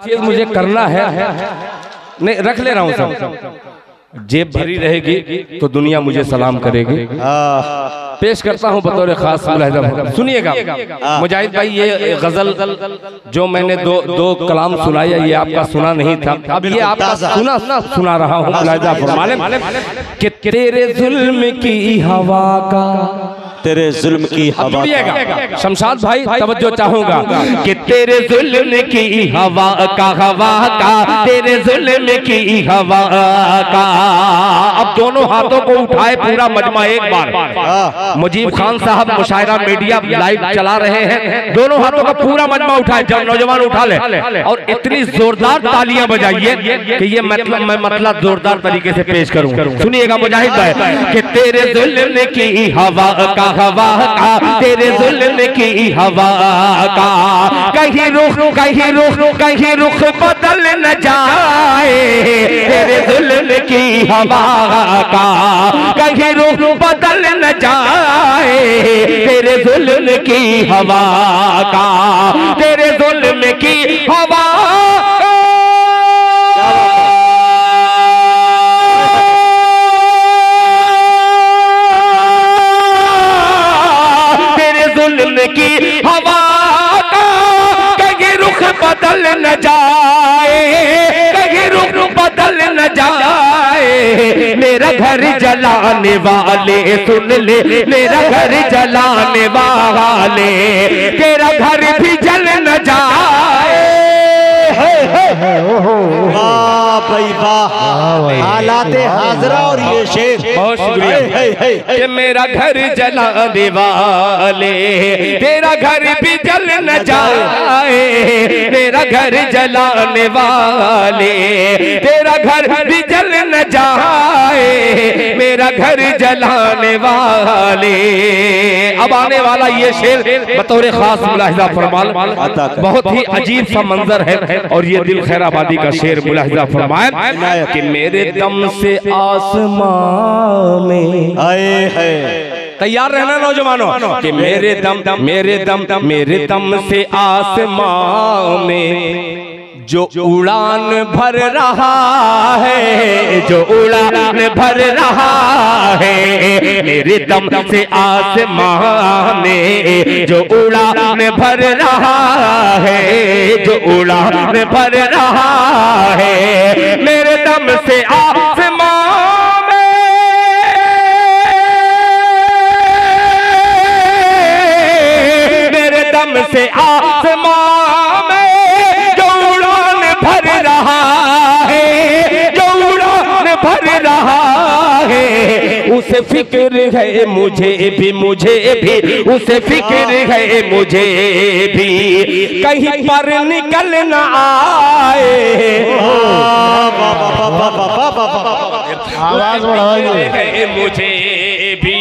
चीज मुझे करना है, नहीं रख ले रहा हूँ सब। जेब भरी रहेगी तो दुनिया मुझे सलाम करेगी। पेश करता हूँ बतौर खास मुलाहिजा, सुनिएगा मुजाहिद भाई। ये गजल जो मैंने दो कलाम सुनाया ये आपका सुना नहीं था, अब ये आपका सुना रहा हूँ मुलाहिजा फरमाने कि तेरे जुल्म की हवा का, तेरे जुल्म की हवा का। शमशाद भाई तवज्जो चाहूंगा कि तेरे जुल्म की हवा का, तेरे जुल्म की हवा का। अब दोनों हाथों को उठाए पूरा मजमा एक बार। मुजीब खान साहब मुशायरा मीडिया लाइव चला रहे हैं, दोनों हाथों का पूरा मजमा उठाए, जब नौजवान उठा ले और इतनी जोरदार तालियां बजाइए कि ये मैं मतलब जोरदार तरीके से पेश करूं। सुनिएगा मुजाहिद भाई कि तेरे जुल्म की हवा का, तेरे जुल्म की हवा का, कहीं रुख बदल न जाए, तेरे जुल्म की हवा का, कहीं रुख बदल न जाए, तेरे जुल्म की हवा का, तेरे जुल्म की हवा की हवा का, कहीं रुख बदल न जाए, कहीं रुख बदल न जाए। मेरा घर जलाने वाले सुन ले, मेरा घर जलाने वाले, तेरा घर भी जल न जाए। वाह भाई वाह, हालाते हाजरा और ये शेर। बहुत शुक्रिया कि मेरा घर जलाने वाले, तेरा घर भी जल न जाए, मेरा घर जलाने वाले, तेरा घर भी जल न जाए, मेरा घर जलाने वाले। अब आने वाला ये शेर बतौर खास मुलाहिजा फरमाल, बहुत ही अजीब सा मंजर है और ये दिल खैराबादी का शेर मुलाहिजा फरमाए कि मेरे दम से आसमां में आए है। तैयार रहना नौजवानों कि मेरे दम से आसमां में जो उड़ान भर रहा है, जो उड़ान भर रहा है, मेरे दम से आसमां में जो उड़ान भर रहा है, जो उड़ान भर रहा है, मेरे दम से आसमां में, मेरे दम से आसमां उसे फिक्र है मुझे भी, उसे फिक्र है मुझे भी, कहीं पर निकल न आए। आवाज बढ़ाइए। मुझे भी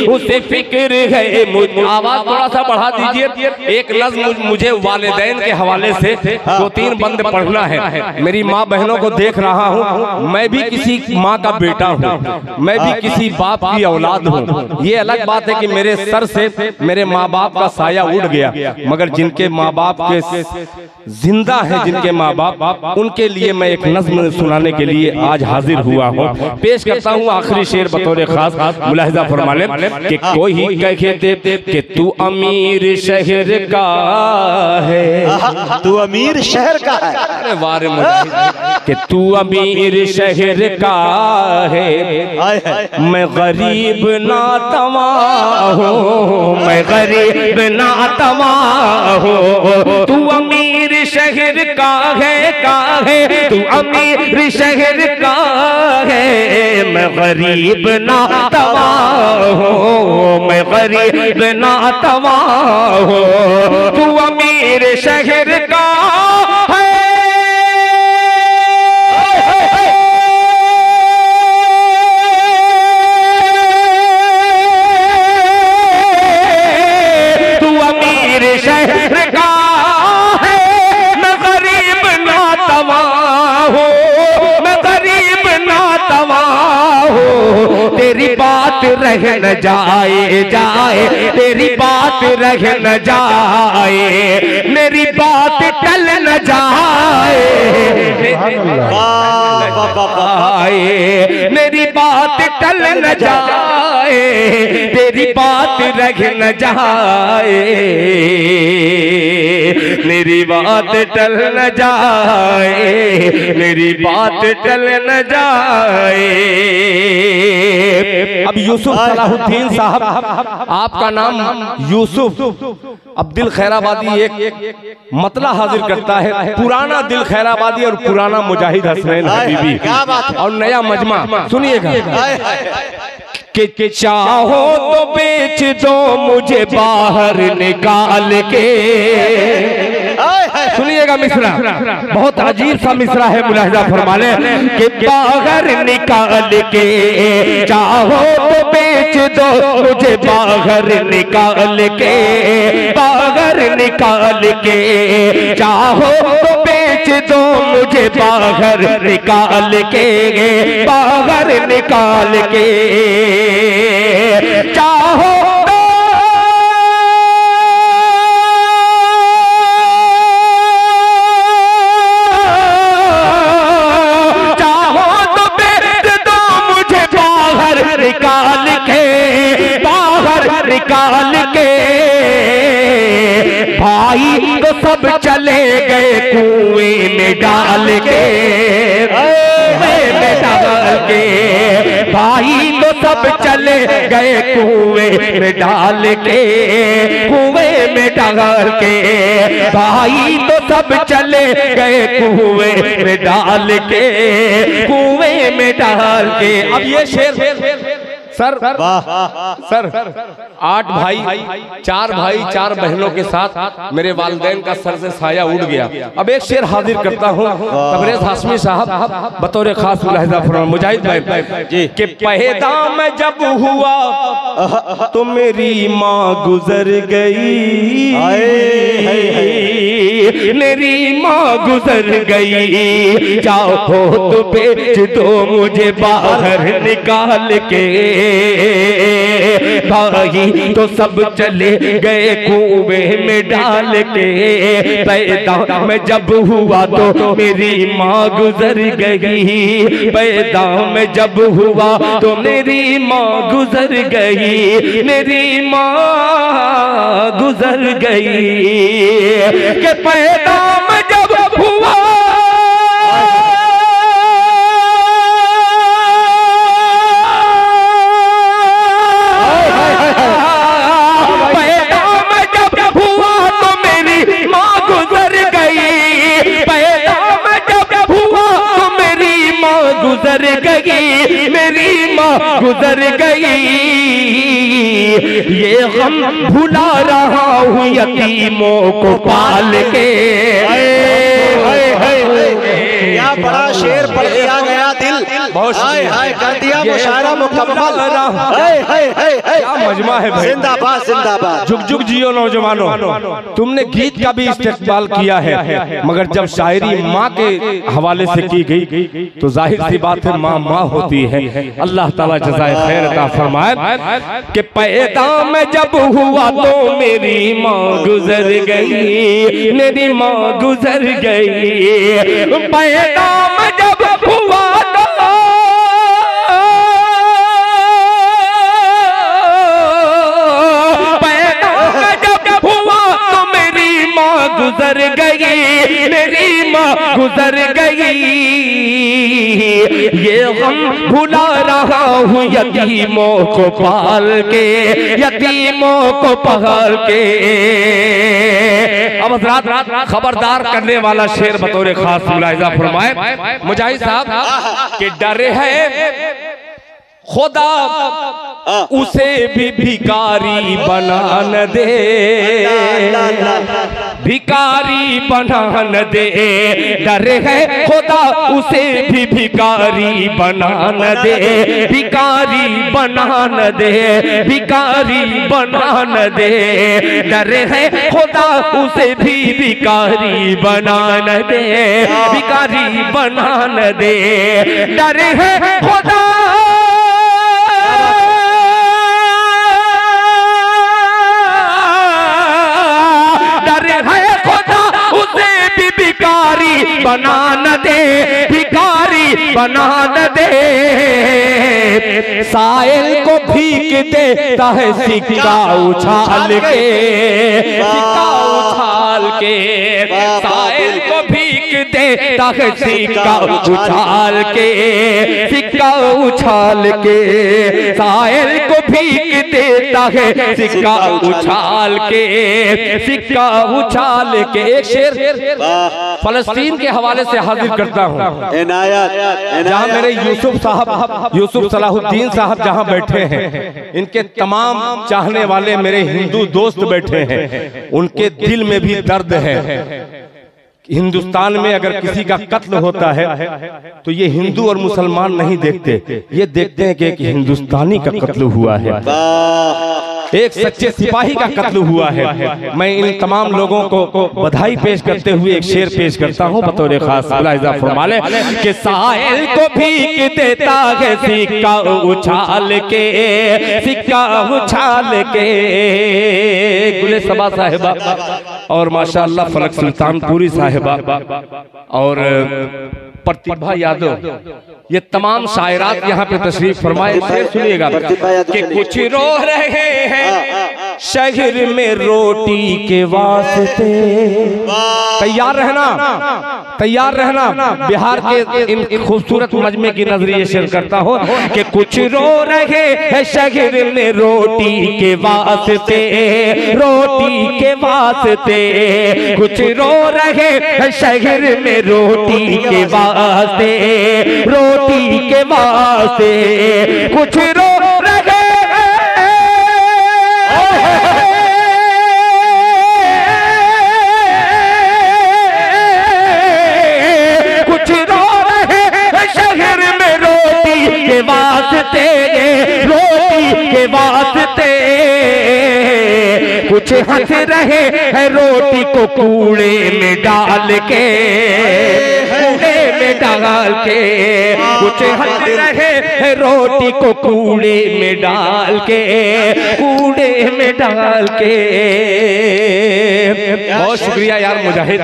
उसे फिक्र है मुझे, आवाज थोड़ा सा बढ़ा दीजिए। एक नज़्म मुझे वालिदैन के हवाले से 2-3 बंद पढ़ना है। मेरी माँ बहनों को देख रहा हूँ, मैं भी किसी माँ का बेटा हूँ, मैं भी किसी बाप की औलाद हूँ। ये अलग बात है कि मेरे सर से मेरे माँ बाप का साया उड़ गया, मगर जिनके माँ बाप के जिंदा है, जिनके माँ बाप, उनके लिए मैं एक नज़्म सुनाने के लिए आज हाजिर हुआ हूँ। पेश करता हूँ आखिरी शेर बतौर खास मुलाहिजा फरमा ले कि कोई कहते कि तू अमीर शहर का है, तू अमीर शहर का है, अरे वारे कि तू अमीर शहर का है, मैं गरीब नातवा हूँ, मैं गरीब नातवा हूँ। तू अमीर शहर का है, तू अमीर शहर का है, मैं गरीब नातवा हूँ, मैं गरीब नातवा हूँ। तू अमीर शहर का है, शहर का है, मैं गरीब नातवा हूँ, मैं गरीब नातवा हूँ। तेरी बात रह न जाए, तेरी बात रह न जाए, मेरी बात टल न जाए, जाए, मेरी बात टल न जाए, तेरी बात रह न जाए, मेरी बात टल न जाए, मेरी बात टल न जाए। अब यूसुफ सलाहुद्दीन साहब, आपका नाम यूसुफ, अब दिल खैराबादी एक मतला हाजिर करता है, पुराना दिल खैराबादी और पुराना मुजाहिद हसनैन हबीबी और नया मजमा। सुनिएगा कि चाहो तो बेच दो मुझे बाहर निकाल के। सुनिएगा मिसरा, बहुत अजीब सा मिसरा है, मुलाहिजा फरमा ले कि बाहर निकाल के, चाहो तो बेच दो मुझे बाहर निकाल के, बाहर निकाल के, चाहो तो बेच दो मुझे बाहर निकाल के, बाहर निकाल के, चाहो निकाल के, बाहर निकाल के, भाई तो सब चले गए कुएं में डाल के, कुएं में डाल के, भाई तो सब चले गए कुएं में डाल के, कुएं में डाल के, भाई तो सब चले गए कुएं में डाल के, कुएं में डाल के। अब ये शेर सर 8 भाई 4 भाई 4 बहनों के साथ मेरे वालिदैन का सर से साया उड़ गया। अब एक शेर हाजिर करता हूँ तबरेज़ हाशमी साहब बतौर खास मुलाहिज़ा फरमाएं मुजाहिद भाई जी कि पैदा मैं जब हुआ तो मेरी माँ गुजर गई, मेरी माँ गुजर गई, चाहो तो बेच दो मुझे बाहर निकाल के, भाई तो सब चले गए कुएं में डाल के, पैदा मैं जब हुआ तो मेरी माँ गुजर गई, पैदा मैं जब हुआ तो मेरी माँ गुजर गई, मेरी माँ गुजर गई, कि पैदा मैं जब हुआ गुजर गई, मेरी माँ गुजर गई, ये गम भुला रहा हूँ यतीमों को पाल के। क्या बड़ा शेर पढ़ दिया गया, दिल हाय हाय कर दिया मुशायरा मुकम्मल। क्या मजमा है भाई, जिंदाबाद जिंदाबाद, जुग जुग जियो नौजवानों। तुमने गीत का भी इस्तेमाल किया है, मगर जब शायरी माँ के हवाले से की गई तो जाहिर सी बात है माँ माँ होती है। अल्लाह ताला जज़ाए खैर अता फरमाए कि पैदा मैं जब हुआ तो मेरी माँ गुजर गई, मेरी माँ गुजर गई, पैदा मैं जब हुआ तो पैदा मैं जब हुआ तो मेरी माँ गुजर गई, मेरी माँ गुजर गई, ये गम भुला रहा हूँ यतीमों को पाल के, यतीमों को पाल के। अब हज़रात खबरदार करने वाला शेर बतौर खास मुलाहिज़ा फरमाए मुजाहिद साहब कि डर है खुदा उसे भी भिखारी बना न दे, भिखारी बना न दे, डर है खुदा उसे भी भिखारी बना न दे, भिखारी बना न दे, भिखारी बना न दे, डर है खुदा उसे भी भिखारी बना न दे, भिखारी बना न दे, डर है खुदा भिखारी बना न दे, भिखारी बना न दे, साइल को भीख देता है सिक्का उछाल के, सिक्का उछाल के, साइल को भीख देता है सिक्का उछाल के, सिक्का उछाल के, साइल को भीख देता है सिक्का उछाल के, सिक्का उछाल के। एक शेर फलस्तीन के हवाले से हाजिर करता हूँ, जहाँ मेरे यूसुफ सलाहुद्दीन साहब जहाँ बैठे हैं, इनके तमाम चाहने वाले मेरे हिंदू दोस्त बैठे हैं, उनके दिल में भी दर्द है। हिंदुस्तान में अगर किसी का कत्ल होता है तो ये हिंदू और मुसलमान नहीं देखते, ये देखते हैं कि एक हिंदुस्तानी का कत्ल हुआ है, एक सच्चे सिपाही का कत्ल हुआ है। मैं इन तमाम लोगों को बधाई पेश करते हुए एक शेर पेश करता हूँ बतौर खास। फरमा ले कि साहिल को भीख देता है सिक्का उछाल के, सिक्का उछाल के। गुले सबा साहिबा और माशाअल्लाह फलक सुल्तानपुरी साहिबा और प्रतिभा यादव, ये तमाम शायरात यहाँ पे तशरीफ फरमाए। शेर सुनिएगा कि कुछ रो रहे हैं शहर में रोटी के वास्ते, तैयार रहना, तैयार रहना। बिहार के इन खूबसूरत मजमे की नजरिए शेयर करता हूँ कि कुछ रो रहे हैं शहर में रोटी के वास्ते, रोटी के वास्ते, कुछ रो रहे हैं शहर में रोटी के वास्ते, रोटी के वास्ते, कुछ रो रहे वास्ते, रोटी के वास्ते, कुछ हंस रहे हैं रोटी को कूड़े में डाल के, कूड़े में डाल के, कुछ हंस रहे हैं रोटी को कूड़े में डाल के, कूड़े में डाल के। बहुत शुक्रिया यार मुजाहिद,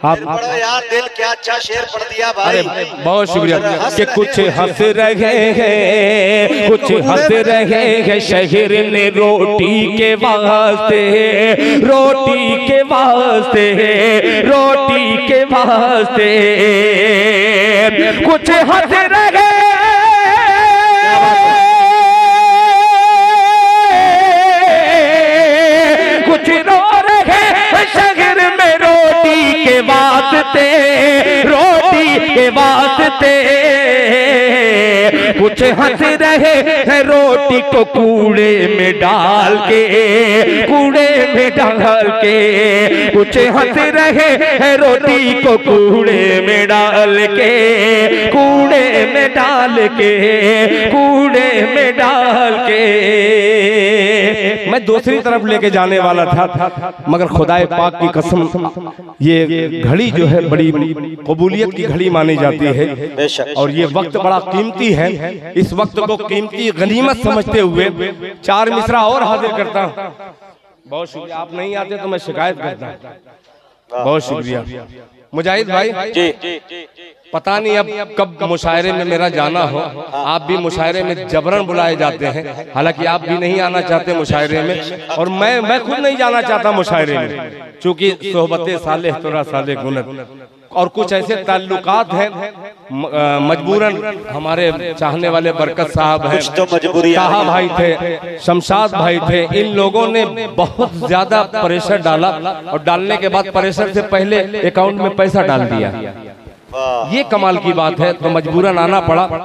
आप यार दिल क्या अच्छा शेर पढ़ दिया भाई, बहुत शुक्रिया। कि कुछ हंस रहे हैं, कुछ हंस रहे हैं शहर ने रोटी के वास्ते, रोटी के वास्ते, रोटी के वास्ते, कुछ हंस रहे कुछ रो रहे शहर में रोटी के वास्ते, रोटी के वास्ते, कुछ हंस रहे हैं रोटी को कूड़े में डाल के, कूड़े में डाल के, कुछ हंस रहे हैं रोटी को कूड़े में डाल के, कूड़े में डाल के, कूड़े में डाल के। मैं दूसरी तरफ लेके जाने वाला था, मगर खुदाए पाक की कसम ये घड़ी जो है बड़ी कबूलियत की घड़ी मानी जाती है और ये वक्त बड़ा कीमती है। इस वक्त को कीमती गनीमत समझते हुए चार मिसरा और हाजिर करता हूँ। बहुत शुक्रिया, आप नहीं आते तो मैं शिकायत करता हूँ। बहुत शुक्रिया मुजाहिद भाई जी। पता नहीं अब कब मुशायरे में मेरा जाना हो, आप भी मुशायरे में जबरन बुलाए जाते हैं, हालांकि आप भी नहीं आना चाहते मुशायरे में और मैं खुद नहीं जाना चाहता मुशायरे में, चूंकि सोहबते सालेह तोरा साले गुनत और कुछ ऐसे ताल्लुकात हैं मजबूरन। हमारे चाहने वाले बरकत साहब हैं, ताहा भाई थे, शमशाद भाई थे, इन लोगों ने बहुत ज्यादा प्रेशर डाला और डालने के बाद प्रेशर से पहले अकाउंट में पैसा डाल दिया। ये कमाल की बात है, तो मजबूरन आना पड़ा।